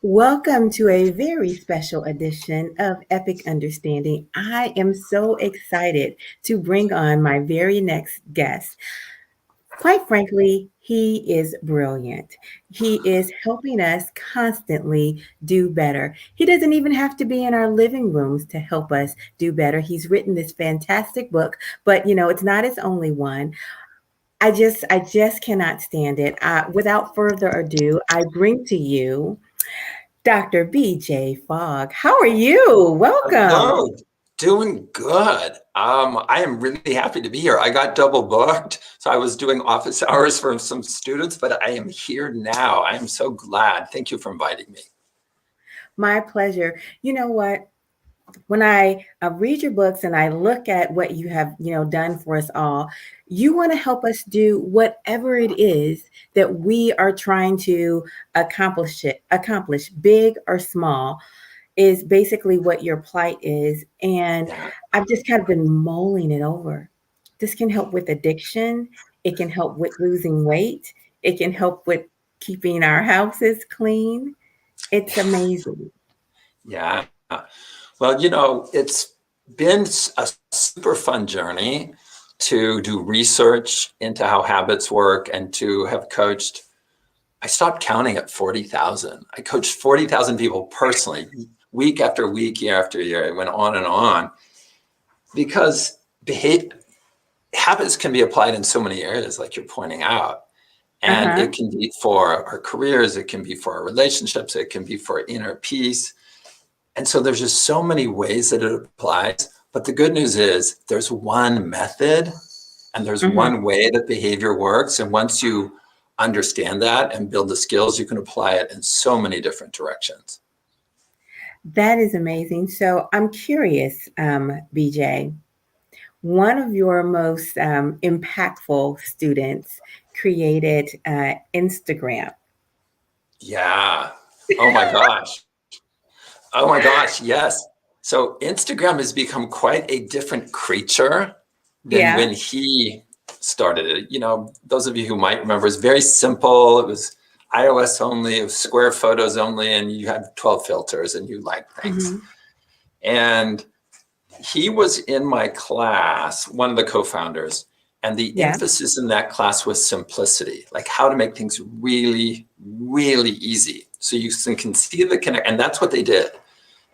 Welcome to a very special edition of Epic Understanding. I am so excited to bring on my very next guest. Quite frankly, he is brilliant. He is helping us constantly do better. He doesn't even have to be in our living rooms to help us do better. He's written this fantastic book, but it's not his only one. I just cannot stand it. Without further ado, I bring to you Dr. BJ Fogg. How are you? Welcome. Hello, doing good. I am really happy to be here. I got double booked, so I was doing office hours for some students, but I am here now. I am so glad. Thank you for inviting me. My pleasure. You know what? When I read your books and I look at what you have, done for us all, you want to help us do whatever it is that we are trying to accomplish, big or small, is basically what your plight is. And Yeah. I've just kind of been mulling it over. This can help with addiction. It can help with losing weight. It can help with keeping our houses clean. It's amazing. Yeah. Well, it's been a super fun journey to do research into how habits work and to have coached. I stopped counting at 40,000. I coached 40,000 people personally, week after week, year after year. It went on and on because habits can be applied in so many areas, like you're pointing out. And Uh-huh. it can be for our careers, it can be for our relationships, it can be for inner peace. And so there's just so many ways that it applies. But the good news is there's one method and there's Mhm. one way that behavior works. And once you understand that and build the skills, you can apply it in so many different directions. That is amazing. So I'm curious, BJ, one of your most impactful students created Instagram. Yeah. Oh my gosh. Oh my gosh. Yes. So Instagram has become quite a different creature than Yeah. when he started it. Those of you who might remember, it's very simple. It was iOS only, it was square photos only, and you had 12 filters and you liked things. Hmm. And he was in my class, one of the co-founders, and the Yeah. emphasis in that class was simplicity, like how to make things really, really easy. So you can see the connect, and that's what they did.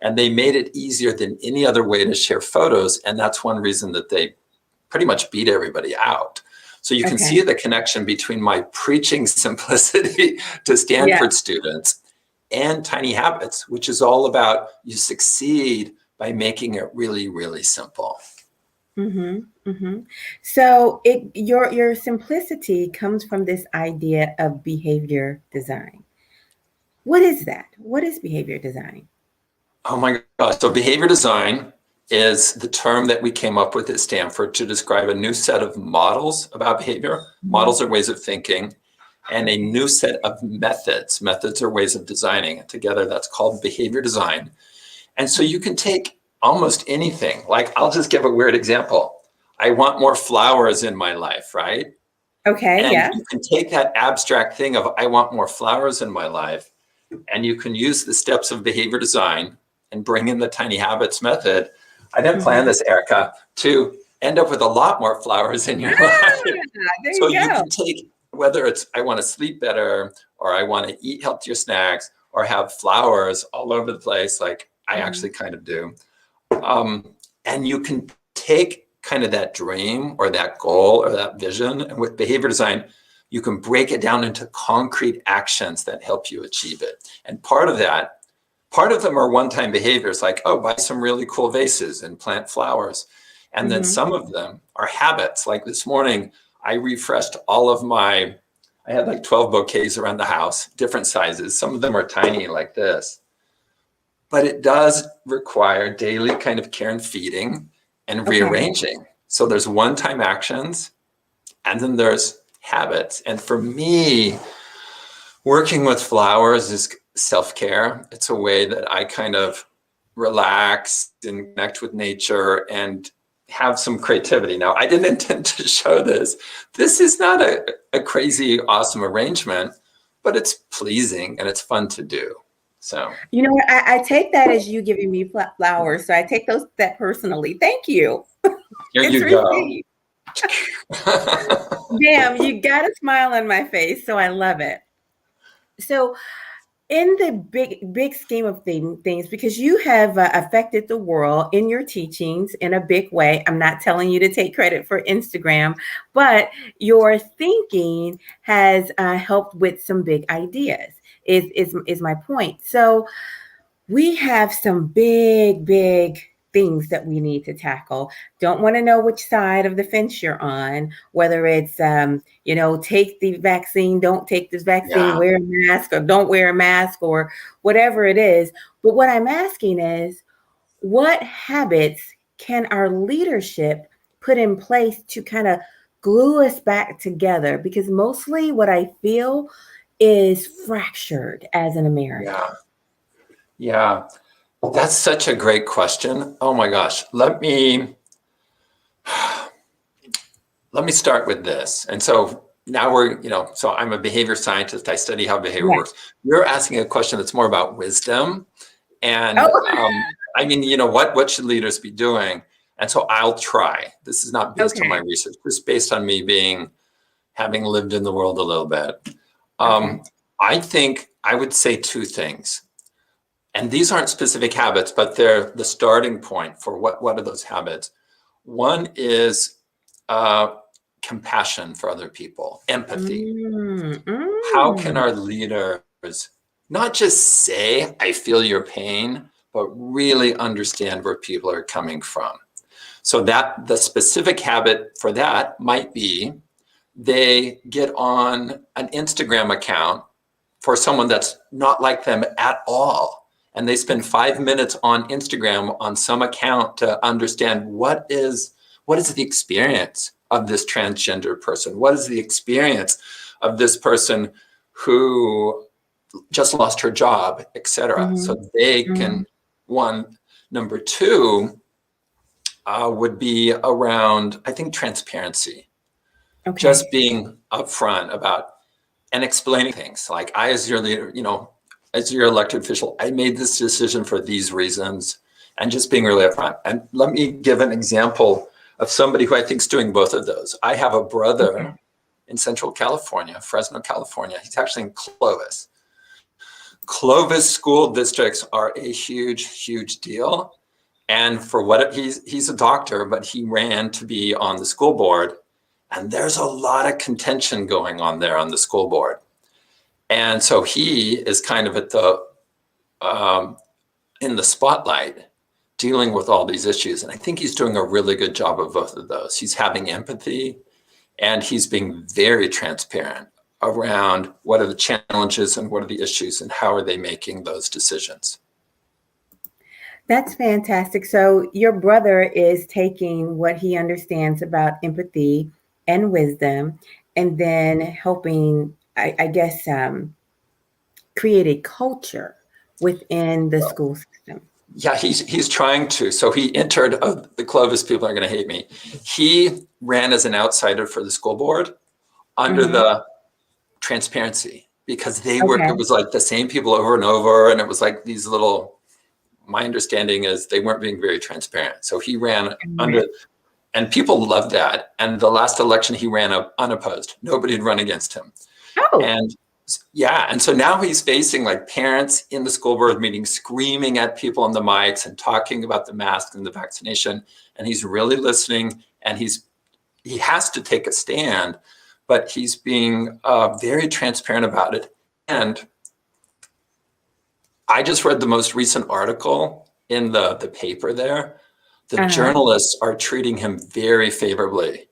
And they made it easier than any other way to share photos. And that's one reason that they pretty much beat everybody out. So you can see Okay. the connection between my preaching simplicity to Yeah. Stanford students and Tiny Habits, which is all about you succeed by making it really, really simple. Hmm. Hmm. So your simplicity comes from this idea of behavior design. What is that? What is behavior design? Oh my gosh. So behavior design is the term that we came up with at Stanford to describe a new set of models about behavior. Mhm. Models are ways of thinking, and a new set of methods. Methods are ways of designing. Together, that's called behavior design. And so you can take almost anything. Like, I'll just give a weird example. I want more flowers in my life, right? Okay. And Yeah. you can take that abstract thing of, I want more flowers in my life, and you can use the steps of behavior design and bring in the tiny habits method. I didn't plan Hmm. this, Erica, to end up with a lot more flowers in your life. There So you you go. can take, whether it's I want to sleep better, or I want to eat healthier snacks, or have flowers all over the place, like I Mhm. actually kind of do. And you can take kind of that dream or that goal or that vision, and with behavior design, you can break it down into concrete actions that help you achieve it. And part of them are one-time behaviors like, oh, buy some really cool vases and plant flowers. And then Mhm. some of them are habits. Like this morning, I refreshed all of I had like 12 bouquets around the house, different sizes. Some of them are tiny like this. But it does require daily kind of care and feeding and Okay. rearranging. So there's one-time actions, and then there's habits. And for me, working with flowers is self-care. It's a way that I kind of relax and connect with nature and have some creativity. Now, I didn't intend to show this. This is not a crazy, awesome arrangement, but it's pleasing and it's fun to do. So You know what? I take that as you giving me flowers. So I take that personally. Thank you. here It's you go. received. Damn, you got a smile on my face. So I love it. So in the big scheme of things, because you have affected the world in your teachings in a big way. I'm not telling you to take credit for Instagram, but your thinking has helped with some big ideas. Is my point. So we have some big things that we need to tackle. Don't want to know which side of the fence you're on, whether it's, take the vaccine, don't take this vaccine, Yeah, wear a mask, or don't wear a mask, or whatever it is. But what I'm asking is, what habits can our leadership put in place to kind of glue us back together? Because mostly what I feel is fractured as an American. yeah, yeah. That's such a great question. Oh my gosh. Let me start with this. And so now so I'm a behavior scientist. I study how behavior Yeah. works. You're asking a question that's more about wisdom. And Oh, I mean, what should leaders be doing? And so I'll try. This is not based on my okay. research, this is based on me having lived in the world a little bit. Okay. Um, I think I would say two things. And these aren't specific habits, but they're the starting point for what are those habits. One is uh, compassion for other people, empathy. Mm, How can mm. our leaders not just say, I feel your pain, but really understand where people are coming from? So that the specific habit for that might be they get on an Instagram account for someone that's not like them at all. And they spend Okay. 5 minutes on Instagram on some account to understand what is the experience of this transgender person? What is the experience of this person who just lost her job, etc. Mhm, So they can, mhm. one. Number two would be around, I think, transparency, Okay. just being upfront about and explaining things like I, as your leader, as your elected official, I made this decision for these reasons, and just being really upfront. And let me give an example of somebody who I think is doing both of those. I have a Okay. brother in Central California, Fresno, California. He's actually in Clovis. Clovis school districts are a huge deal. And for what he's a doctor, but he ran to be on the school board. And there's a lot of contention going on there on the school board. And so he is kind of at um, in the spotlight dealing with all these issues. And I think he's doing a really good job of both of those. He's having empathy and he's being very transparent around what are the challenges and what are the issues and how are they making those decisions. That's fantastic. So your brother is taking what he understands about empathy and wisdom, and then helping, I guess, create a culture within the school system. Yeah, he's trying to. So he entered. Oh, the Clovis people are going to hate me. He ran as an outsider for the school board under Mhm. the transparency because they were. Okay. It was like the same people over and over, and it was like these little. My understanding is they weren't being very transparent. So he ran under, Right. and people loved that. And the last election, he ran up unopposed. Nobody had run against him. Oh. And yeah, and so now he's facing like parents in the school board meeting screaming at people on the mics and talking about the mask and the vaccination. And he's really listening, and he has to take a stand, but he's being very transparent about it. And I just read the most recent article in the paper there. The Uh-huh. journalists are treating him very favorably.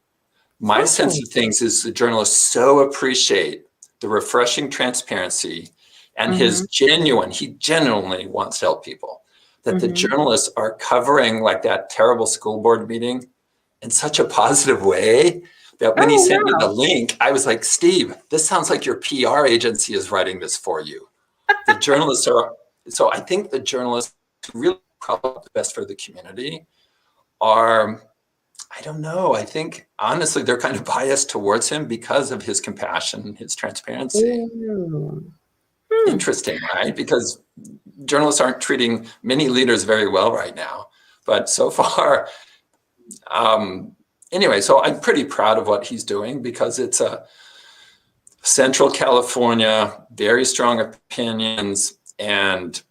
My sense Oh. of things is the journalists so appreciate the refreshing transparency and Mhm. he genuinely wants to help people, that the Mhm. journalists are covering like that terrible school board meeting in such a positive way that when he Oh, sent me the wow. link, I was like, Steve, this sounds like your PR agency is writing this for you. The journalists are, so I think the journalists who really probably the best for the community are, I don't know. I think honestly, they're kind of biased towards him because of his compassion, his transparency. Ooh. Interesting, right? Because journalists aren't treating many leaders very well right now. But so far, anyway, so I'm pretty proud of what he's doing because it's a Central California, very strong opinions, and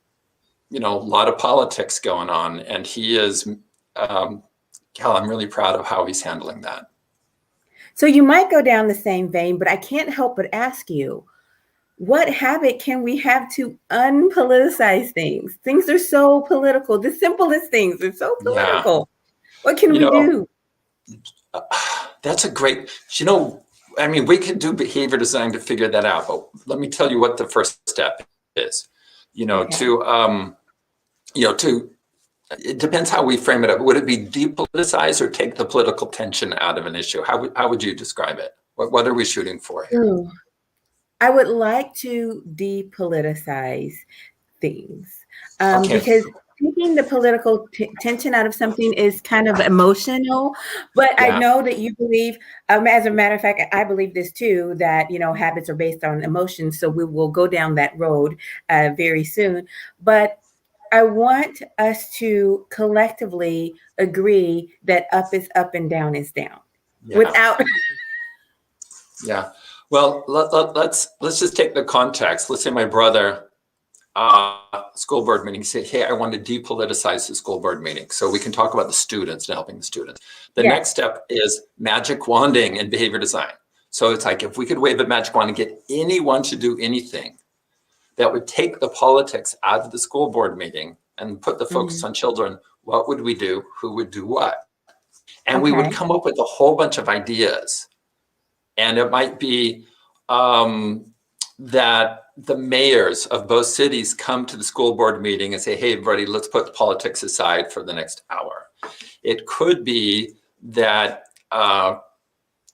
a lot of politics going on. And he is, Cal, I'm really proud of how he's handling that. So you might go down the same vein, but I can't help but ask you, what habit can we have to unpoliticize things? Things are so political. The simplest things are so Yeah, political. What can you we know, do? that's a great, I mean, we could do behavior design to figure that out, but let me tell you what the first step is. Okay. It depends how we frame it up. Would it be depoliticize or take the political tension out of an issue? How would you describe it? What are we shooting for here? Ooh, I would like to depoliticize things Okay. because taking the political tension out of something is kind of emotional. But I Yeah. know that you believe, as a matter of fact, I believe this too, that, habits are based on emotions. So we will go down that road very soon. But I want us to collectively agree that up is up and down is down Yeah. without. Yeah. Well, let's just take the context. Let's say my brother, school board meeting, say, hey, I want to depoliticize the school board meeting. So we can talk about the students and helping the students. The Yes. next step is magic wanding and behavior design. So it's like, if we could wave a magic wand and get anyone to do anything that would take the politics out of the school board meeting and put the focus Mhm. on children, what would we do? Who would do what? And we would Okay. come up with a whole bunch of ideas. And it might be that the mayors of both cities come to the school board meeting and say, hey, everybody, let's put politics aside for the next hour. It could be that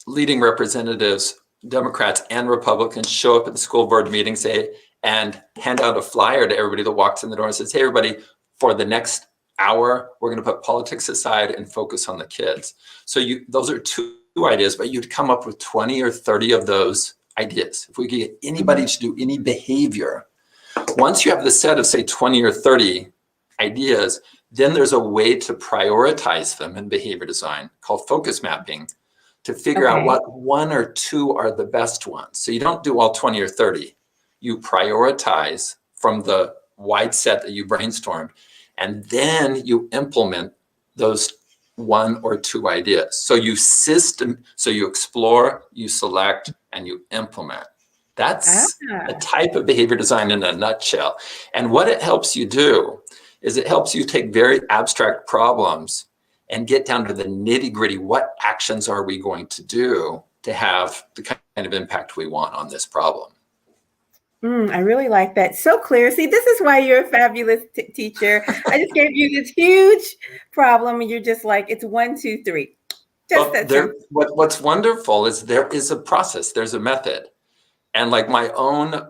leading representatives, Democrats and Republicans, show up at the school board meeting, and hand out a flyer to everybody that walks in the door and says, hey, everybody, for the next hour, we're going to put politics aside and focus on the kids. So those are two ideas, but you'd come up with 20 or 30 of those ideas. If we could get anybody to do any behavior, once you have the set of, say, 20 or 30 ideas, then there's a way to prioritize them in behavior design called focus mapping to figure out Okay. what one or two are the best ones. So you don't do all 20 or 30. You prioritize from the wide set that you brainstormed, and then you implement those one or two ideas. So you explore, you select, and you implement. That's a Ah, type of behavior design in a nutshell. And what it helps you do is it helps you take very abstract problems and get down to the nitty gritty. What actions are we going to do to have the kind of impact we want on this problem? I really like that. So clear. See, this is why you're a fabulous teacher. I just gave you this huge problem, and you're just like, it's one, two, three. Just Well, that simple. what's wonderful is there is a process, there's a method. And like my own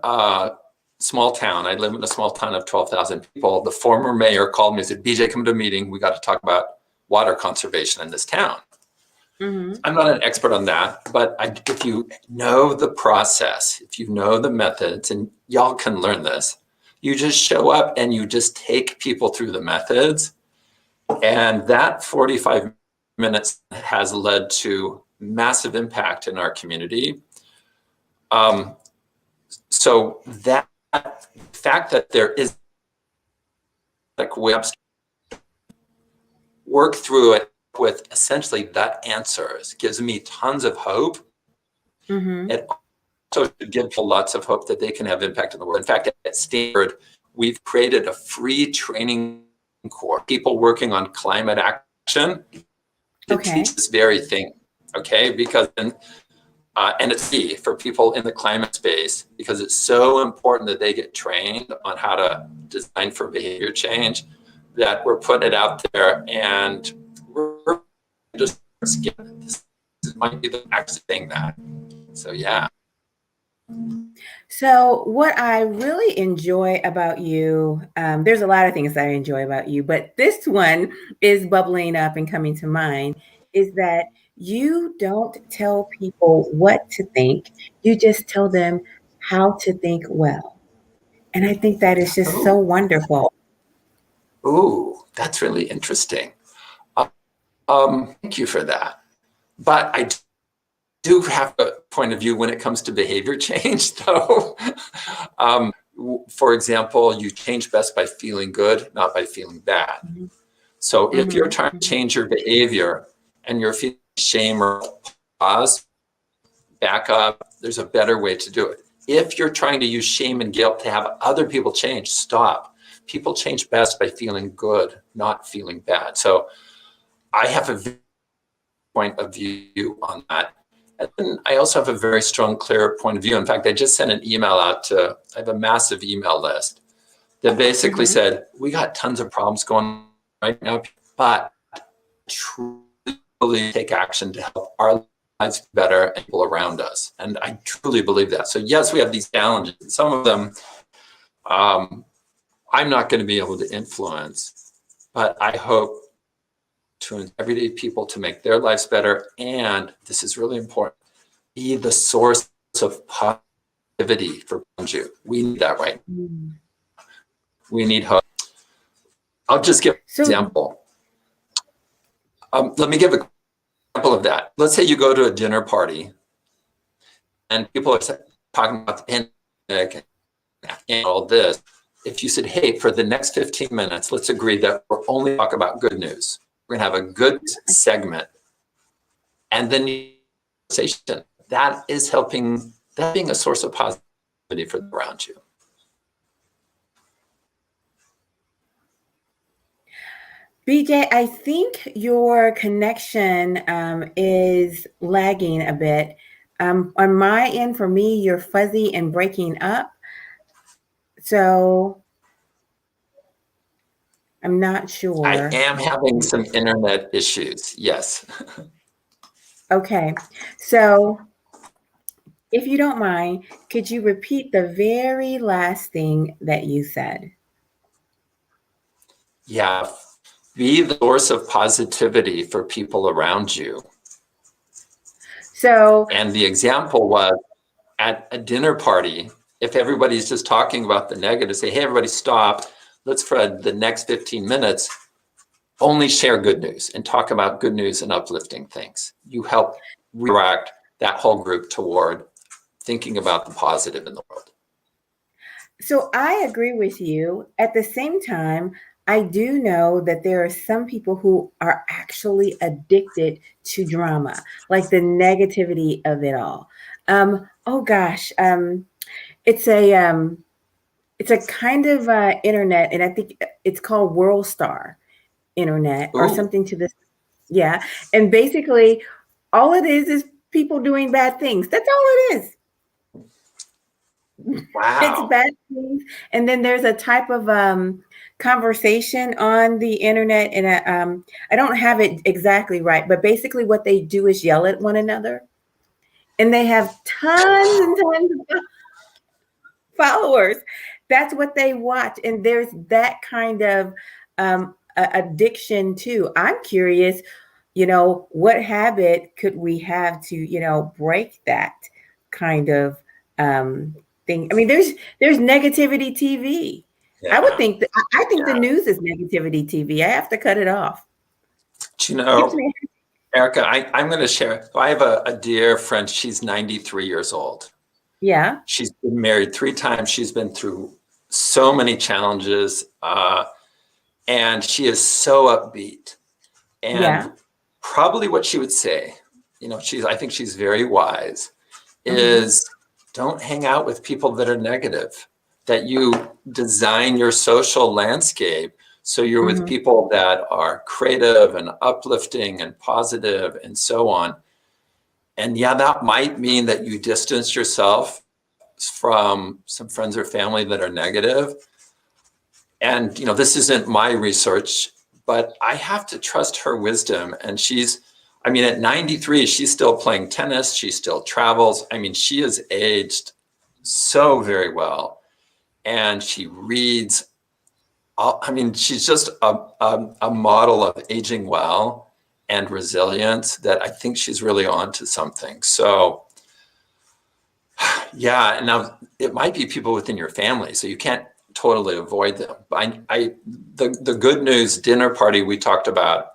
small town, I live in a small town of 12,000 people. The former mayor called me and said, BJ, come to a meeting. We got to talk about water conservation in this town. Mm-hmm. I'm not an expert on that, but if you know the process, if you know the methods, and y'all can learn this, you just show up and you just take people through the methods. And that 45 minutes has led to massive impact in our community. So that fact that there is like webs work through it with essentially that answers gives me tons of hope. Mm-hmm. It also should give people lots of hope that they can have impact in the world. In fact, at Stanford, we've created a free training course, people working on climate action to Okay. teach this very thing. Okay, because and it's key for people in the climate space because it's so important that they get trained on how to design for behavior change that we're putting it out there and we're just this might be the next thing that. So yeah. So, what I really enjoy about you, there's a lot of things that I enjoy about you, but this one is bubbling up and coming to mind is that you don't tell people what to think, you just tell them how to think well. And I think that is just so Oh, wonderful. ooh, that's really interesting. Thank you for that. But I do have a point of view when it comes to behavior change, though. um, for example, you change best by feeling good, not by feeling bad. Mhm, So if you're mhm, trying to mhm, change your behavior and you're feeling shame or pause, back up, there's a better way to do it. If you're trying to use shame and guilt to have other people change, stop. People change best by feeling good, not feeling bad. So I have a point of view on that. And then I also have a very strong, clear point of view. In fact, I just sent an email out to, I have a massive email list that basically mhm. said, we got tons of problems going on right now, but truly take action to help our lives better and people around us. And I truly believe that. So yes, we have these challenges. Some of them I'm not going to be able to influence, but I hope to everyday people to make their lives better. And this is really important, be the source of positivity for you. We need that right now. Mm. We need hope. I'll just give an So, example. Let me give an example of that. Let's say you go to a dinner party and people are talking about the pandemic and all this. If you said, hey, for the next 15 minutes, let's agree that we're only talk about good news. We're going to have a good segment. And then conversation that is helping, that being a source of positivity for around you. BJ, I think your connection is lagging a bit. On my end, for me, you're fuzzy and breaking up. So I'm not I sure. am having some internet issues. Yes. Okay. So if you don't mind, could you repeat the very last thing that you said? Yeah. Be the source of positivity for people around you. So, And the example was at a dinner party, if everybody's just talking about the negative, say, hey, everybody stop. Let's for the next 15 minutes only share good news and talk about good news and uplifting things. You help redirect that whole group toward thinking about the positive in the world. so I agree with you. At the same time, I do know that there are some people who are actually addicted to drama, like the negativity of it all. Oh gosh, it's a kind of internet, and I think it's called World Star Internet or Ooh, something to this. Yeah, and basically, all it is people doing bad things. That's all it is. It's wow. bad things, and then there's a type of conversation on the internet, and I don't have it exactly right, but basically, what they do is yell at one another, and they have tons and tons of followers. That's what they watch, and there's that kind of addiction too. I'm curious, what habit could we have to, break that kind of um, thing? I mean, there's negativity TV. I would Yeah. think that I think the Yeah. news is negativity TV. I have to cut it off. Do you Gives know, me. Erica, I'm going to share. I have a dear friend. She's 93 years old. Yeah, She's been married 3 times. She's been through so many challenges. And she is so upbeat. yeah. And probably what she would say, I think she's very wise, Hmm. is don't hang out with people that are negative, that you design your social landscape so you're with Hmm. people that are creative and uplifting and positive and so on. And yeah, that might mean that you distance yourself from some friends or family that are negative. And this isn't my research, but I have to trust her wisdom. And at 93, she's still playing tennis. She still travels. She has aged so very well. And she reads. She's just a model of aging well and resilience that I think she's really on to something. So, yeah. Now, it might be people within your family, so you can't totally avoid them. The good news dinner party we talked about,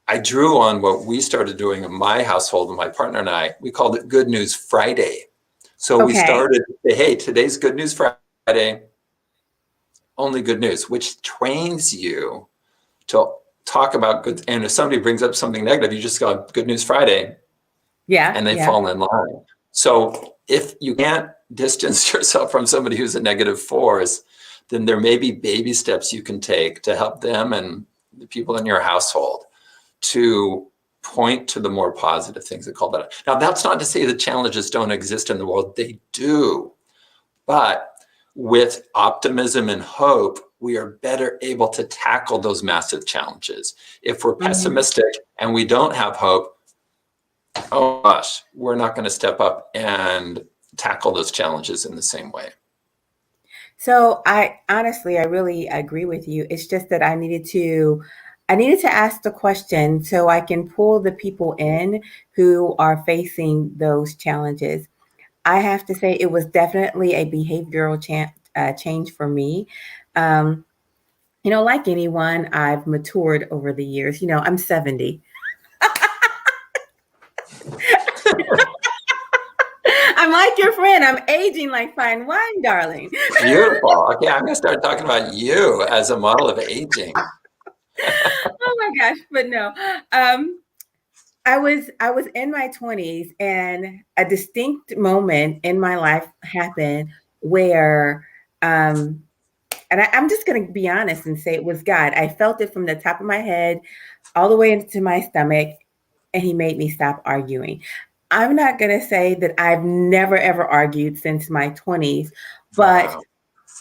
I drew on what we started doing in my household, and my partner and I, we called it Good News Friday. So we Okay. started, hey, today's Good News Friday, only good news, which trains you to talk about good. And if somebody brings up something negative, you just go, Good News Friday, Yeah, and they yeah. fall in line. So if you can't distance yourself from somebody who's a negative force, then there may be baby steps you can take to help them and the people in your household to point to the more positive things that call that. Now, that's not to say that challenges don't exist in the world. They do. But with optimism and hope, we are better able to tackle those massive challenges. If we're Mhm. pessimistic and we don't have hope, oh gosh, we're not going to step up and tackle those challenges in the same way. So I honestly, I really agree with you. It's just that I needed to ask the question so I can pull the people in who are facing those challenges. I have to say it was definitely a behavioral change for me. Um, like anyone, I've matured over the years. I'm 70. I'm like your friend. I'm aging like fine wine, darling. Beautiful. Okay, I'm going to start talking about you as a model of aging. Oh my gosh, but no. Um, I was in my 20s and a distinct moment in my life happened where and I'm just going to be honest and say it was God. I felt it from the top of my head all the way into my stomach, and he made me stop arguing. I'm not going to say that I've never ever argued since my 20s, but Wow.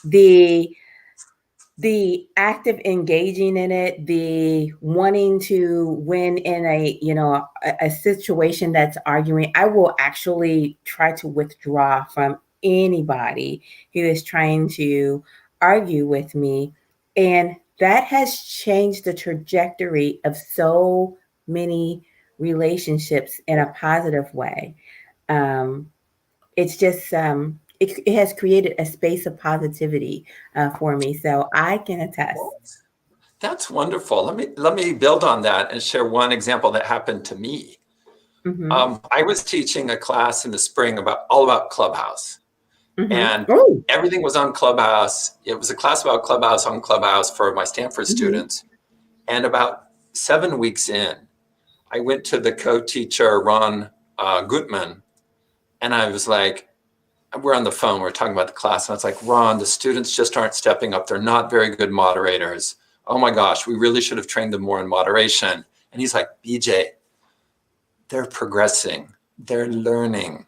the the active engaging in it, the wanting to win in a situation that's arguing, I will actually try to withdraw from anybody who is trying to argue with me. And that has changed the trajectory of so many relationships in a positive way. It has created a space of positivity for me, so I can attest. That's wonderful. Let me build on that and share one example that happened to me. Hmm. I was teaching a class in the spring all about Clubhouse, Hmm. and Oh. everything was on Clubhouse. It was a class about Clubhouse on Clubhouse for my Stanford Hmm. students. And about 7 weeks in, I went to the co-teacher, Ron Gutman, and I was like, we're on the phone, we're talking about the class, and I was like, Ron, the students just aren't stepping up. They're not very good moderators. Oh my gosh, we really should have trained them more in moderation. And he's like, BJ, they're progressing, they're learning.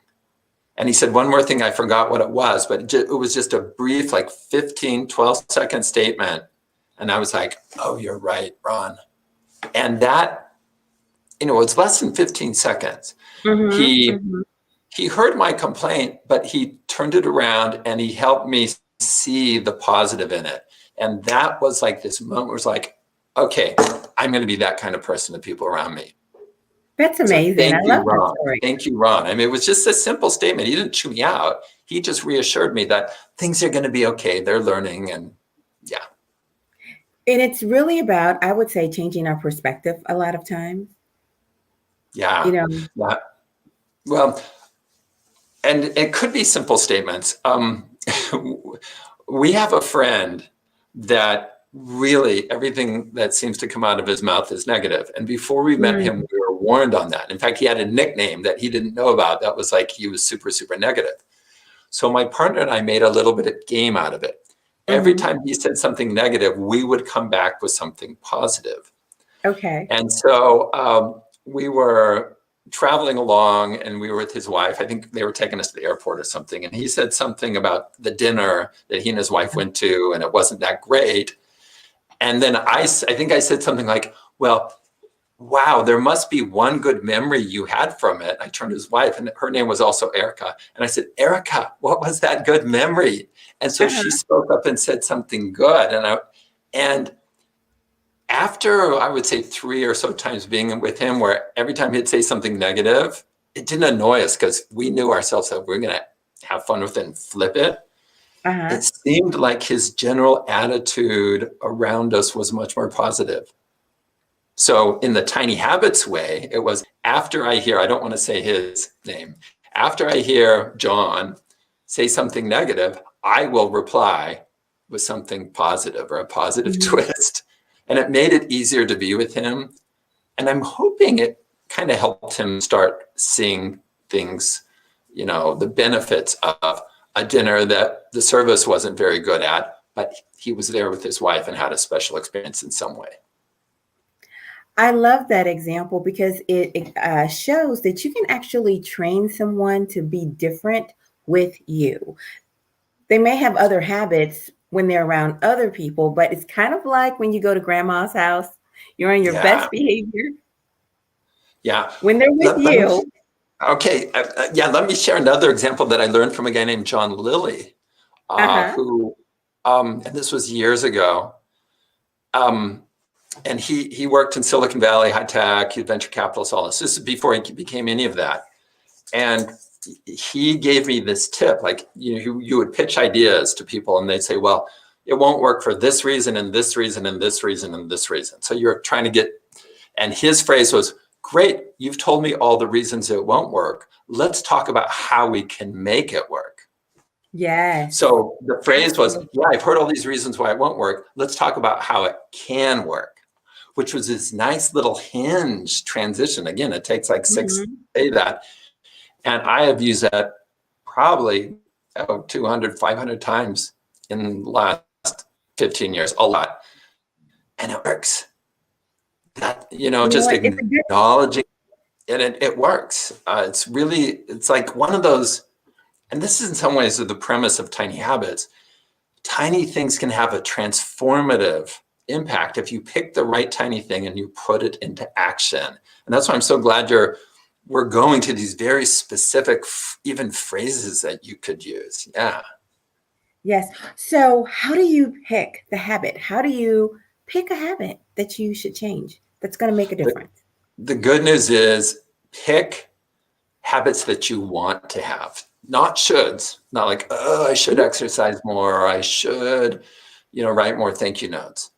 And he said one more thing, I forgot what it was, but it was just a brief, like 15, 12-second statement. And I was like, oh, you're right, Ron. And that, it's less than 15 seconds. Hmm. He Hmm. he heard my complaint, but he turned it around and he helped me see the positive in it. And that was like this moment was like, okay, I'm going to be that kind of person to people around me. That's So amazing. thank I you, love that Ron. story. Thank you, Ron. I mean, it was just a simple statement. He didn't chew me out. He just reassured me that things are going to be okay. They're learning. And yeah, And it's really about, I would say, changing our perspective a lot of times. You yeah, know, yeah. Well, and it could be simple statements. We have a friend that really everything that seems to come out of his mouth is negative. And before we met him, mm, we were warned on that. In fact, he had a nickname that he didn't know about that was like he was super, super negative. So my partner and I made a little bit of game out of it. Every mhm. time he said something negative, we would come back with something positive. Okay. And so we were traveling along and we were with his wife. I think they were taking us to the airport or something. And he said something about the dinner that he and his wife went to, and it wasn't that great. And then I think I said something like, well, wow, there must be one good memory you had from it. I turned to his wife, and her name was also Erica. And I said, Erica, what was that good memory? And so she Uh-huh. spoke up and said something good. And after I would say 3 or so times being with him, where every time he'd say something negative, it didn't annoy us because we knew ourselves that we're going to have fun with it and flip it, Uh-huh. it seemed like his general attitude around us was much more positive. So in the tiny habits way, it was after I hear, I don't want to say his name, after I hear John say something negative, I will reply with something positive or a positive Mhm. twist. And it made it easier to be with him. And I'm hoping it kind of helped him start seeing things, the benefits of a dinner that the service wasn't very good at, but he was there with his wife and had a special experience in some way. I love that example because it shows that you can actually train someone to be different with you. They may have other habits when they're around other people, but it's kind of like when you go to grandma's house, you're on your Yeah. best behavior. Yeah. When they're with Let me, you, okay. Yeah. Let me share another example that I learned from a guy named John Lilly, uh-huh. who, and this was years ago. And he worked in Silicon Valley, high tech, venture capitalist, all this. This is before he became any of that. And he gave me this tip, like you would pitch ideas to people and they'd say, well, it won't work for this reason and this reason and this reason and this reason. So you're trying to get, and his phrase was, great, you've told me all the reasons it won't work. Let's talk about how we can make it work. Yes, So the phrase was, absolutely. yeah, I've heard all these reasons why it won't work. Let's talk about how it can work, which was this nice little hinge transition. Again, it takes like 6 to Mhm. say that. And I have used that probably 200, 500 times in the last 15 years, a lot. And it works. That, You know just what? It's a good acknowledging, and it works. It's like one of those, and this is in some ways the premise of tiny habits. Tiny things can have a transformative impact if you pick the right tiny thing and you put it into action. And that's why I'm so glad we're going to these very specific, even phrases that you could use. Yeah. yes. So, how do you pick the habit? How do you pick a habit that you should change that's going to make a The, difference? the good news is pick habits that you want to have, not shoulds, not like, oh, I should Mhm. exercise more, or I should, write more thank you notes.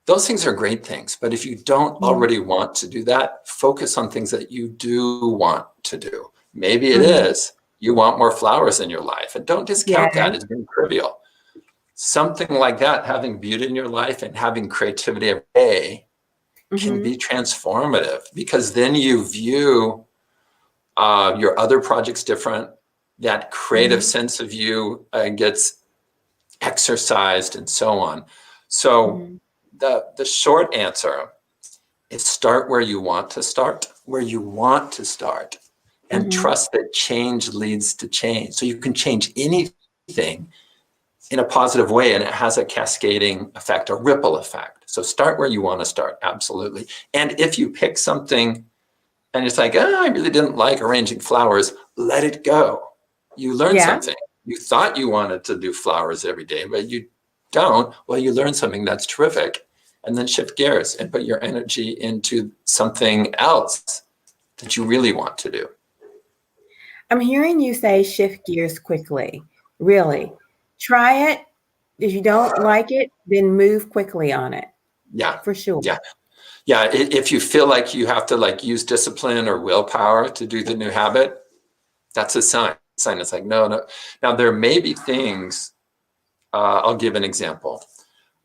Those things are great things. But if you don't Mhm. already want to do that, focus on things that you do want to do. Maybe it Mhm. is you want more flowers in your life, and don't discount Yes. that as being trivial. Something like that, having beauty in your life and having creativity every day can Mhm. be transformative, because then you view your other projects different. That creative Mhm. sense of you gets exercised and so on. So Mhm. the short answer is start where you want to start, and Mhm. trust that change leads to change. So you can change anything in a positive way, and it has a cascading effect, a ripple effect. So start where you want to start, absolutely. And if you pick something and it's like, oh, I really didn't like arranging flowers, let it go. You learn Yeah. something. You thought you wanted to do flowers every day, but you don't. Well, you learn something that's terrific. And then shift gears and put your energy into something else that you really want to do. I'm hearing you say shift gears quickly. Really. Try it. If you don't like it, then move quickly on it Yeah. for sure. Yeah. Yeah. If you feel like you have to use discipline or willpower to do the new habit, that's a sign. It's like, no, no. Now, there may be things, I'll give an example.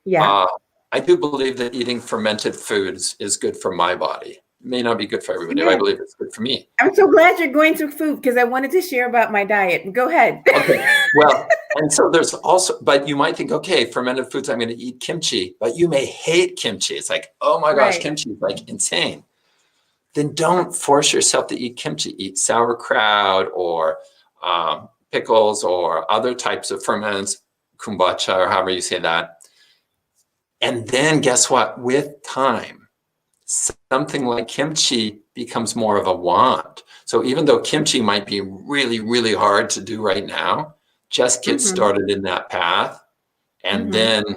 Yeah. Uh, I do believe that eating fermented foods is good for my body. It may not be good for everybody, but I Yeah. believe it's good for me. I'm so glad you're going to food because I wanted to share about my diet. Go ahead. Okay. Well, and so there's also, but you might think, okay, fermented foods, I'm going to eat kimchi, but you may hate kimchi. It's like, oh my gosh, Right. kimchi is like insane. Then don't force yourself to eat kimchi. Eat sauerkraut or pickles or other types of ferments, kombucha or however you say that. And then guess what? With time, something like kimchi becomes more of a want. So even though kimchi might be really, really hard to do right now, just get Mhm. started in that path. And Mhm. then,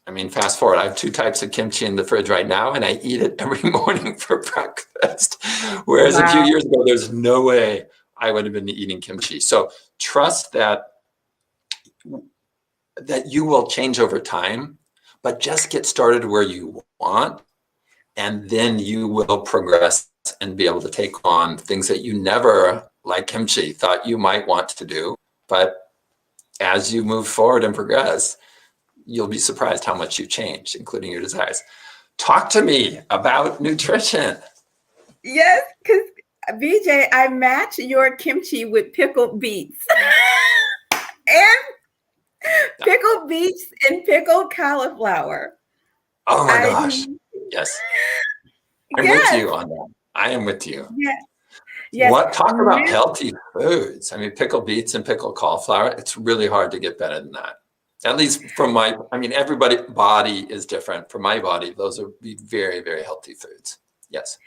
I mean, fast forward, I have 2 types of kimchi in the fridge right now, and I eat it every morning for breakfast. Whereas a few Wow. years ago, there's no way I would have been eating kimchi. So trust that you will change over time, but just get started where you want, and then you will progress and be able to take on things that you never, like kimchi, thought you might want to do. But as you move forward and progress, you'll be surprised how much you change, including your desires. Talk to me about nutrition. Yes, because BJ, I match your kimchi with pickled beets and pickled beets and pickled cauliflower. Oh my I gosh. Yes. I'm with yes, you on that. I am with you. yes, yes. What, talk about healthy foods. I mean, pickled beets and pickled cauliflower, it's really hard to get better than that. At least from my, I mean, everybody's body is different. For my body, those are very, very healthy foods. Yes.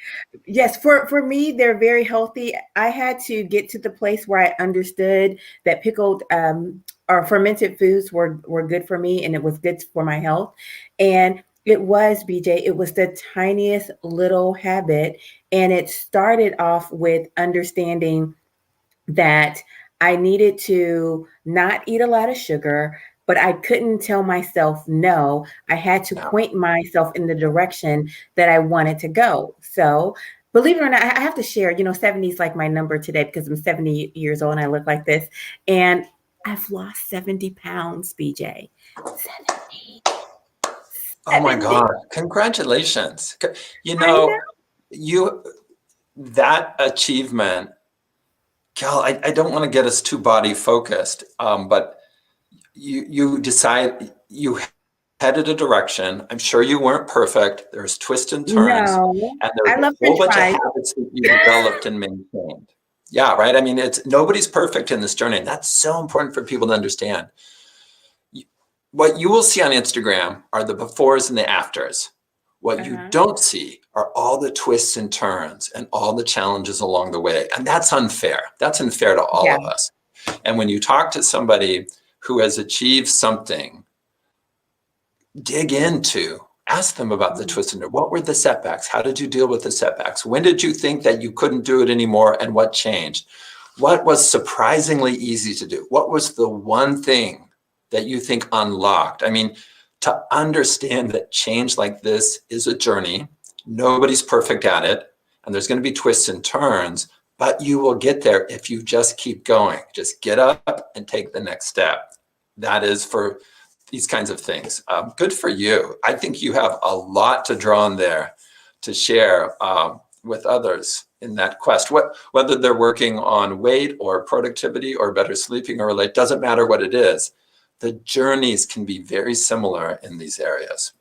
Yes, for me, they're very healthy. I had to get to the place where I understood that pickled or fermented foods were good for me, and it was good for my health. And it was, BJ, it was the tiniest little habit, and it started off with understanding that I needed to not eat a lot of sugar, but I couldn't tell myself no. I had to Yeah. point myself in the direction that I wanted to go. So, believe it or not, I have to share, 70 is like my number today because I'm 70 years old and I look like this. And I've lost 70 pounds, BJ. 70. Oh my 70. God. Congratulations. You I know. know, that achievement, Cal, I don't want to get us too body focused, but you decide you headed a direction. I'm sure you weren't perfect. There's twists and turns, No, and there's I love a whole French bunch of fries. habits that you developed and maintained. Yeah, right. I mean, it's nobody's perfect in this journey. And that's so important for people to understand. What you will see on Instagram are the befores and the afters. What you Uh-huh. don't see are all the twists and turns and all the challenges along the way. And that's unfair. That's unfair to all Yeah. of us. And when you talk to somebody who has achieved something, dig into, ask them about the twists and turns. What were the setbacks? How did you deal with the setbacks? When did you think that you couldn't do it anymore, and what changed? What was surprisingly easy to do? What was the one thing that you think unlocked? I mean, to understand that change like this is a journey. Nobody's perfect at it, and there's going to be twists and turns, but you will get there if you just keep going. Just get up and take the next step. That is for these kinds of things. Good for you. I think you have a lot to draw on there to share with others in that quest. Whether they're working on weight or productivity or better sleeping or relate, doesn't matter what it is. The journeys can be very similar in these areas.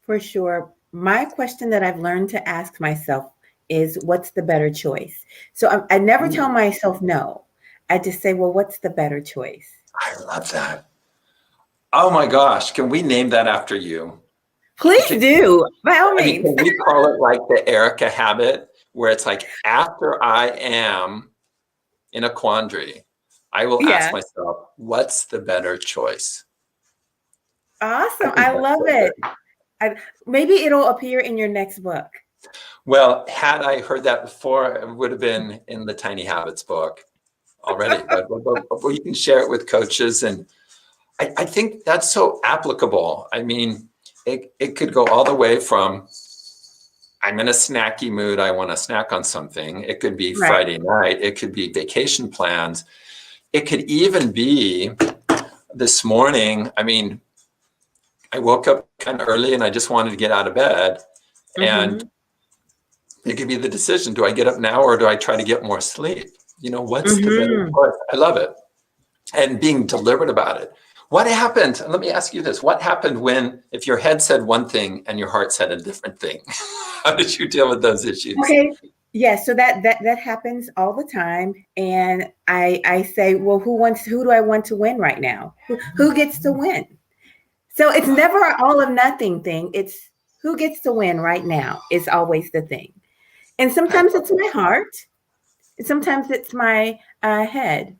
For sure. My question that I've learned to ask myself is what's the better choice? So I never tell myself no. I just say, well, what's the better choice? I love that. Oh my gosh, can we name that after you? Please do, by all I mean, means. can we call it like the Erica habit, where it's like after I am in a quandary, I will ask Yeah. myself, what's the better choice? I Awesome. think I that's love so it. good. Maybe it'll appear in your next book. Well, had I heard that before, it would have been in the Tiny Habits book already, but we can share it with coaches. And I think that's so applicable. I mean, it could go all the way from I'm in a snacky mood, I want to snack on something. It could be Right. Friday night. It could be vacation plans. It could even be this morning. I mean, I woke up kind of early and I just wanted to get out of bed. And Mm-hmm. it could be the decision, do I get up now or do I try to get more sleep? What's the better Mm-hmm. choice? I love it. And being deliberate about it. What happened? Let me ask you this. What happened if your head said one thing and your heart said a different thing? How did you deal with those issues? Okay. Yeah, so that happens all the time. And I say, well, who do I want to win right now? Who gets to win? So it's never an all or nothing thing. It's who gets to win right now is always the thing. And I sometimes love it's it. my heart. Sometimes it's my head.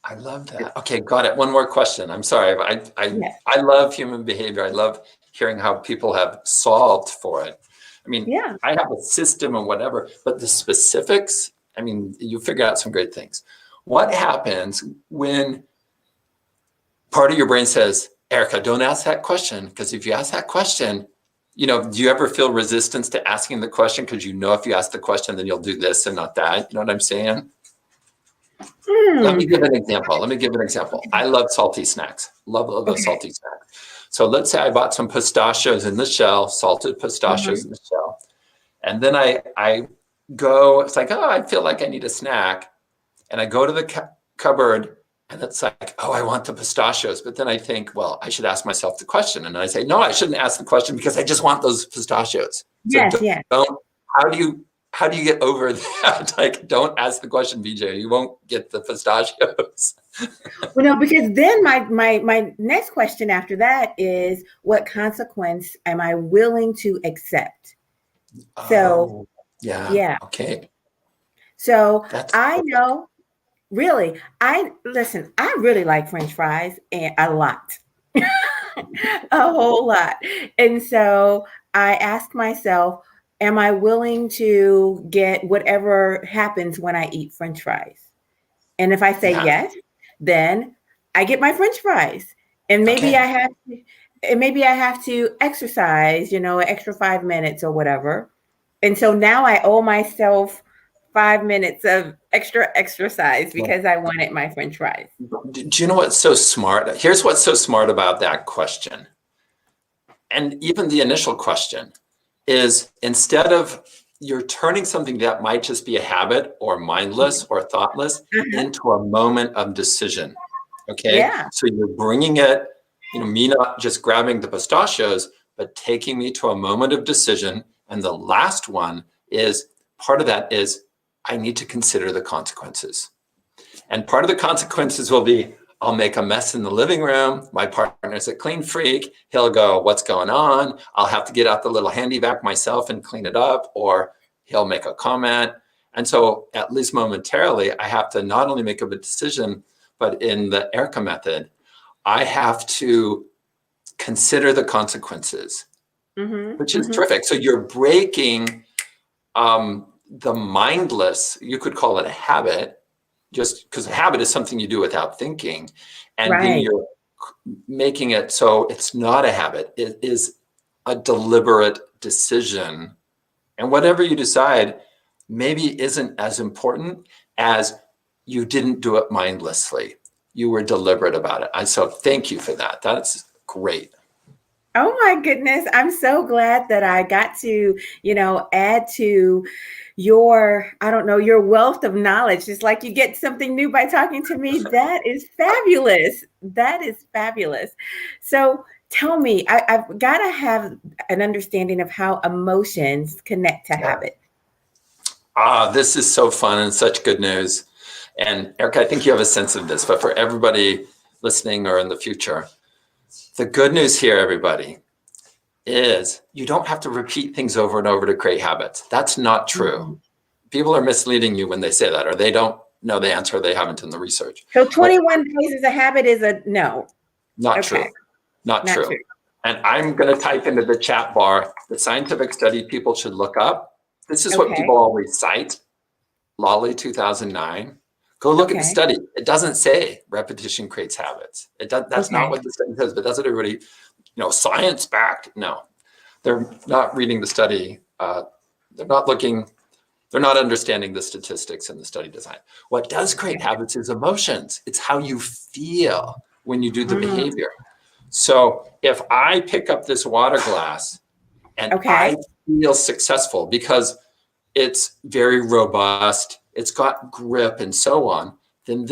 I love that. Okay, got it. One more question. I'm sorry. Yes. I love human behavior. I love hearing how people have solved for it. I mean, Yeah. I have a system and whatever, but the specifics I mean, you figure out some great things. What happens when part of your brain says, Erica, don't ask that question, because if you ask that question, do you ever feel resistance to asking the question because if you ask the question, then you'll do this and not that? You know what I'm saying? Let me give an example. I love salty snacks. Love a salty snack. So let's say I bought some pistachios in the shell, salted pistachios in the shell. And then I go, it's like, oh, I feel like I need a snack. And I go to the cupboard and it's like, oh, I want the pistachios. But then I think, well, I should ask myself the question. And I say, no, I shouldn't ask the question because I just want those pistachios. So Yes, yes. how do you get over that? Like, don't ask the question, BJ. You won't get the pistachios. Well, no, because then my next question after that is, what consequence am I willing to accept? So, yeah. Okay. So That's I perfect. know, really, I really like French fries and a lot, a whole lot. And so I ask myself, am I willing to get whatever happens when I eat French fries? And if I say Yeah. yes, then I get my French fries. And maybe Okay. I have to exercise, an extra 5 minutes or whatever. And so now I owe myself 5 minutes of extra exercise because I wanted my French fries. Do you know what's so smart? Here's what's so smart about that question. And even the initial question is, instead of you're turning something that might just be a habit or mindless or thoughtless into a moment of decision. Okay. Yeah. So you're bringing it, me not just grabbing the pistachios, but taking me to a moment of decision. And the last one is, part of that is, I need to consider the consequences. And part of the consequences will be, I'll make a mess in the living room. My partner's a clean freak. He'll go, what's going on? I'll have to get out the little handy vac myself and clean it up, or he'll make a comment. And so at least momentarily, I have to not only make a decision, but in the Erica method, I have to consider the consequences, which is terrific. So you're breaking the mindless, you could call it a habit, just because a habit is something you do without thinking. And then you're making it so it's not a habit. It is a deliberate decision. And whatever you decide maybe isn't as important as you didn't do it mindlessly. You were deliberate about it. So thank you for that. That's great. Oh my goodness. I'm so glad that I got to, add to your wealth of knowledge. It's like you get something new by talking to me. That is fabulous. That is fabulous. So tell me, I've got to have an understanding of how emotions connect to habit. This is so fun and such good news. And Erica, I think you have a sense of this, but for everybody listening or in the future, the good news here, everybody, is you don't have to repeat things over and over to create habits. That's not true. People are misleading you when they say that, or they don't know the answer, they haven't done the research. So 21 days as a habit is a no. Not true. Not true. And I'm going to type into the chat bar the scientific study people should look up. This is what people always cite, Lawley 2009. Go look at the study. It doesn't say repetition creates habits. That's not what the study says, but that's what everybody, science backed. No, they're not reading the study. They're not understanding the statistics in the study design. What does create habits is emotions. It's how you feel when you do the behavior. So if I pick up this water glass and I feel successful because it's very robust, it's got grip and so on, then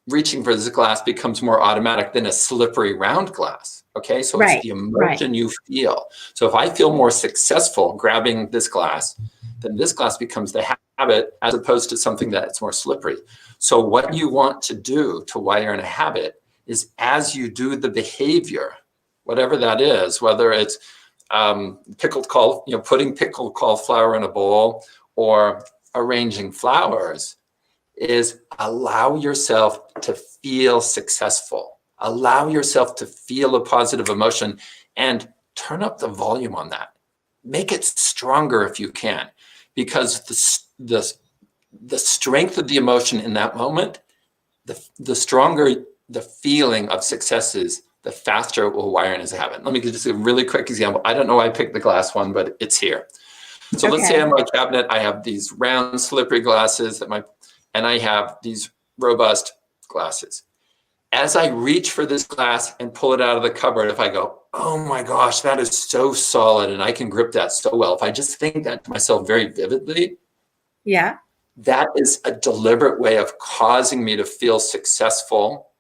reaching for this glass becomes more automatic than a slippery round glass. Okay, so it's the emotion you feel. So if I feel more successful grabbing this glass, then this glass becomes the habit as opposed to something that's more slippery. So what you want to do to wire in a habit is, as you do the behavior, whatever that is, whether it's putting pickled cauliflower in a bowl or arranging flowers, is allow yourself to feel successful. Allow yourself to feel a positive emotion and turn up the volume on that. Make it stronger if you can, because the the strength of the emotion in that moment, the stronger the feeling of success is, the faster it will wire in as a habit. Let me give just a really quick example. I don't know why I picked the glass one, but it's here. So let's say Okay. on my cabinet, I have these round, slippery glasses and I have these robust glasses. As I reach for this glass and pull it out of the cupboard, if I go, oh my gosh, that is so solid and I can grip that so well. If I just think that to myself very vividly, Yeah. that is a deliberate way of causing me to feel successful.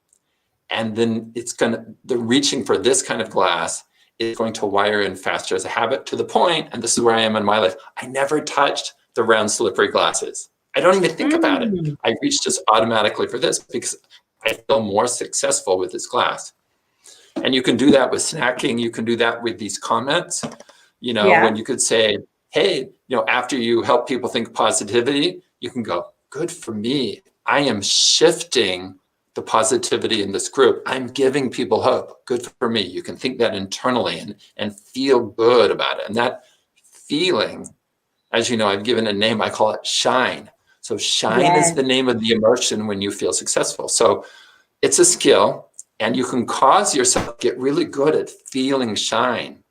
And then the reaching for this kind of glass is going to wire in faster as a habit, to the point, and this is where I am in my life, I never touched the round, slippery glasses. I don't even think about it. Mm. I reach just automatically for this because I feel more successful with this glass. And you can do that with snacking. You can do that with these comments, Yeah. when you could say, hey, after you help people think positivity, you can go, good for me. I am shifting the positivity in this group. I'm giving people hope. Good for me. You can think that internally and feel good about it. And that feeling, as you know, I've given a name, I call it shine. So shine is Yes. the name of the emotion when you feel successful. So it's a skill, and you can cause yourself to get really good at feeling shine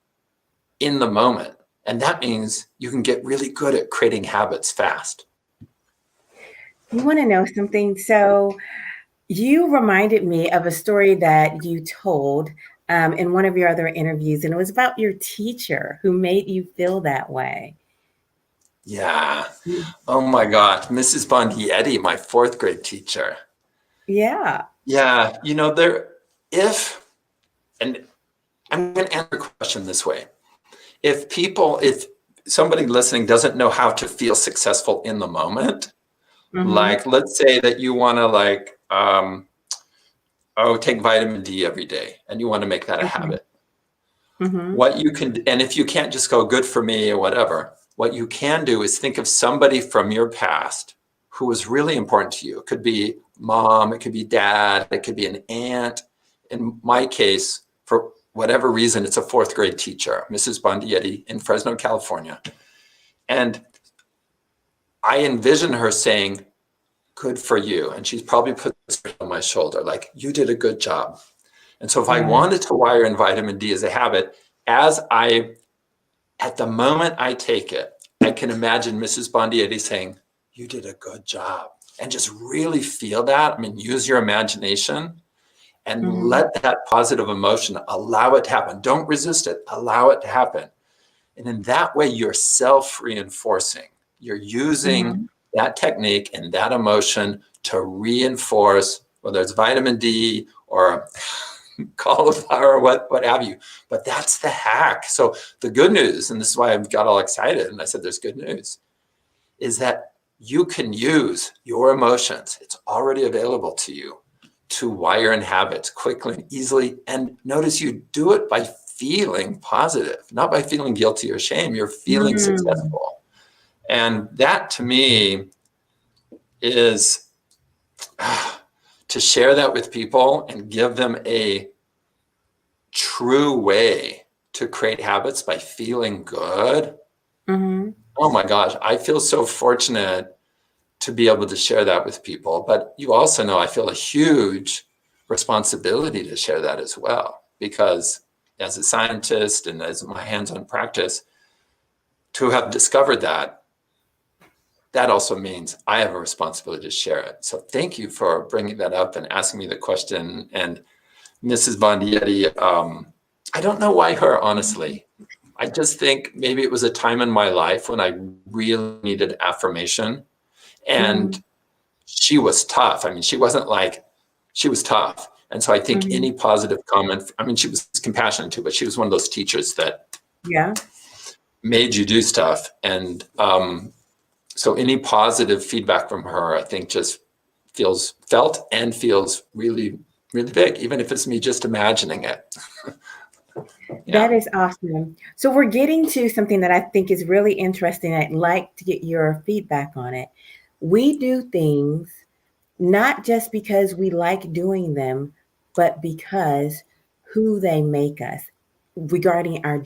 in the moment. And that means you can get really good at creating habits fast. You want to know something? So you reminded me of a story that you told in one of your other interviews, and it was about your teacher who made you feel that way. Yeah. Oh my gosh. Mrs. Bondietti, my fourth grade teacher. Yeah. Yeah. If, and I'm going to answer the question this way. If somebody listening doesn't know how to feel successful in the moment, Mm-hmm. like let's say that you want to take vitamin D every day and you want to make that a Okay. habit. Mm-hmm. And if you can't just go good for me or whatever, what you can do is think of somebody from your past who was really important to you. It could be mom, it could be dad, it could be an aunt. In my case, for whatever reason, it's a fourth grade teacher, Mrs. Bondietti in Fresno, California. And I envision her saying, good for you. And she's probably put this on my shoulder, like, you did a good job. And so if I Yeah. wanted to wire in vitamin D as a habit, at the moment I take it, I can imagine Mrs. Bondietti saying, you did a good job. And just really feel that. I mean, use your imagination and Mm-hmm. let that positive emotion, allow it to happen. Don't resist it, allow it to happen. And in that way, you're self-reinforcing. You're using Mm-hmm. that technique and that emotion to reinforce, whether it's vitamin D or cauliflower or what have you. But that's the hack. So the good news, and this is why I got all excited and I said there's good news, is that you can use your emotions. It's already available to you to wire in habits quickly and easily. And notice you do it by feeling positive, not by feeling guilty or shame. You're feeling Mm. successful. And that to me is to share that with people and give them a true way to create habits by feeling good. Mm-hmm. Oh my gosh, I feel so fortunate to be able to share that with people. But you also know I feel a huge responsibility to share that as well, because as a scientist and as my hands-on practice, to have discovered that, that also means I have a responsibility to share it. So thank you for bringing that up and asking me the question. And Mrs. Bondietti, I don't know why her, honestly. I just think maybe it was a time in my life when I really needed affirmation. Mm-hmm. And she was tough. I mean, she was tough. And so I think Mm-hmm. any positive comment, I mean, she was compassionate too, but she was one of those teachers that Yeah. made you do stuff. And so any positive feedback from her, I think just felt and feels really, really big, even if it's me just imagining it. That Yeah. is awesome. So we're getting to something that I think is really interesting. I'd like to get your feedback on it. We do things not just because we like doing them, but because who they make us regarding our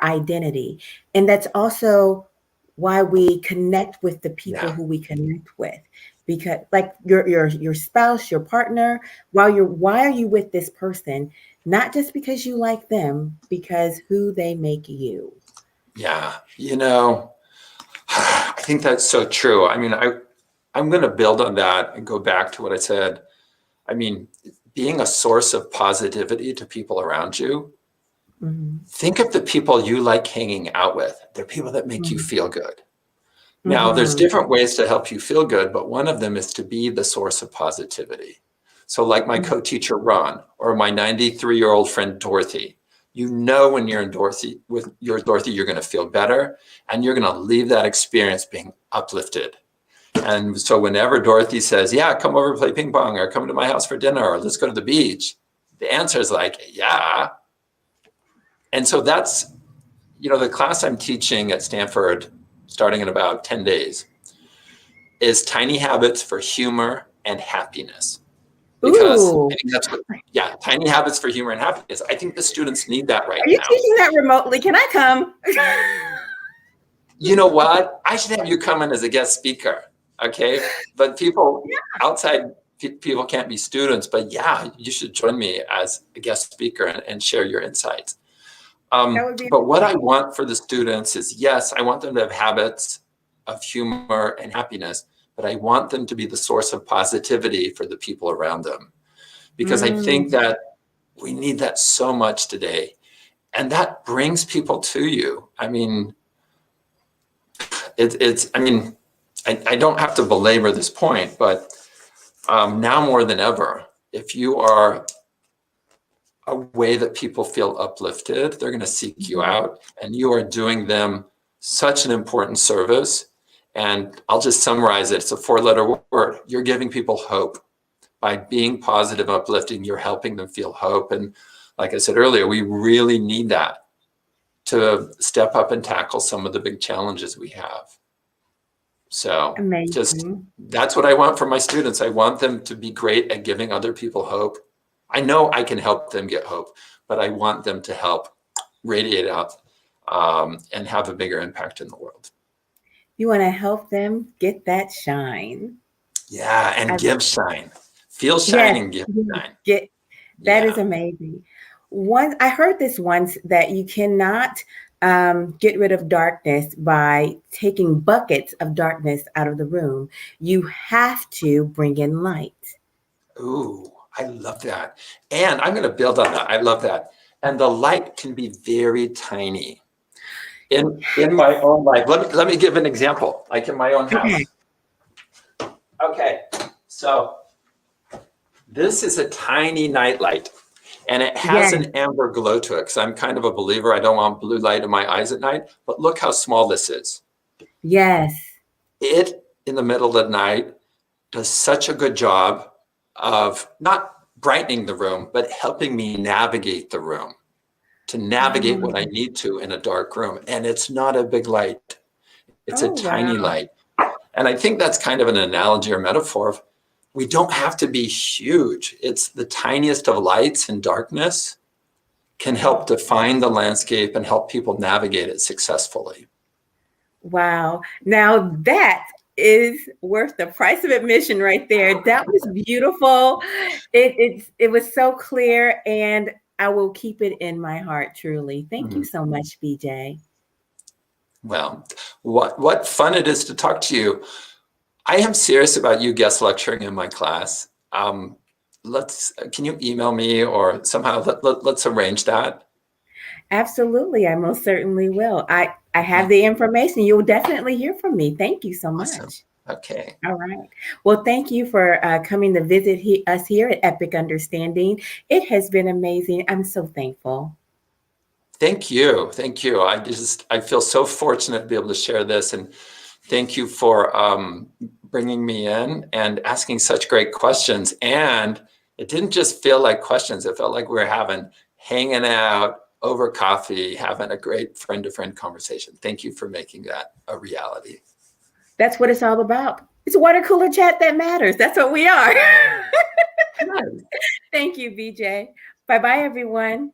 identity. And that's also why we connect with the people Yeah. who we connect with. Because like your spouse, your partner, why are you with this person? Not just because you like them, because who they make you. Yeah. I think that's so true. I mean, I'm going to build on that and go back to what I said. I mean, being a source of positivity to people around you. Mhm, Think of the people you like hanging out with. They're people that make you mhm, feel good. Now, there's mhm, different ways to help you feel good, but one of them is to be the source of positivity. So, like my mhm. co-teacher Ron, or my 93-year-old friend Dorothy, when you're in Dorothy with your Dorothy, you're going to feel better, and you're going to leave that experience being uplifted. And so, whenever Dorothy says, "Yeah, come over and play ping pong," or "Come to my house for dinner," or "Let's go to the beach," the answer is like, "Yeah." And so that's the class I'm teaching at Stanford, starting in about 10 days, is tiny habits for humor and happiness. Because I Ooh, think that's what, yeah, tiny habits for humor and happiness. I think the students need that right are you now. teaching that remotely? Can I come? You know what? I should have you come in as a guest speaker. Okay. But outside people can't be students, but yeah, you should join me as a guest speaker and share your insights. That would be But what I amazing. want for the students is, yes, I want them to have habits of humor and happiness, but I want them to be the source of positivity for the people around them. Because I think Mm, that we need that so much today. And that brings people to you. I mean, I mean, I don't have to belabor this point, but now more than ever, if you are a way that people feel uplifted, they're going to seek you mhm. out, and you are doing them such an important service. And I'll just summarize it. It's a 4-letter word. You're giving people hope. By being positive, uplifting, you're helping them feel hope. And like I said earlier, we really need that to step up and tackle some of the big challenges we have. So just Amazing. that's what I want from my students. I want them to be great at giving other people hope. I know I can help them get hope, but I want them to help radiate out and have a bigger impact in the world. You want to help them get that shine. Yeah, I, and give shine. Feel shine yes, and give yes, shine. get that is Yeah. amazing. One, I heard this once that you cannot get rid of darkness by taking buckets of darkness out of the room. You have to bring in light. Ooh, I love that. And I'm going to build on that. I love that. And the light can be very tiny. In my own life, let me give an example, like in my own Okay. house. Okay, so this is a tiny nightlight, and it has Yes. an amber glow to it because I'm kind of a believer. I don't want blue light in my eyes at night, but look how small this is. Yes. It, in the middle of the night, does such a good job of not brightening the room, but helping me navigate the room, to navigate what I Oh, need to in a dark room. And it's not a big light, it's a oh tiny wow. light. And I think that's kind of an analogy or metaphor of we don't have to be huge. It's the tiniest of lights in darkness can help define the landscape and help people navigate it successfully. Wow. Now that is worth the price of admission right there. That was beautiful. It was so clear, and I will keep it in my heart truly. Thank you Mhm. so much, BJ. Well, what fun it is to talk to you. I am serious about you guest lecturing in my class. Can you email me or somehow let's arrange that? Absolutely. I most certainly will. I have Yeah, the information. You'll definitely hear from me. Thank you so awesome. much. Okay. All right. Well, thank you for coming to visit us here at Epic Understanding. It has been amazing. I'm so thankful. Thank you. Thank you. I feel so fortunate to be able to share this, and thank you for bringing me in and asking such great questions. And it didn't just feel like questions. It felt like we were hanging out over coffee, having a great friend to friend conversation. Thank you for making that a reality. That's what it's all about. It's water cooler chat that matters. That's what we are. Good. Thank you, BJ. Bye bye, everyone.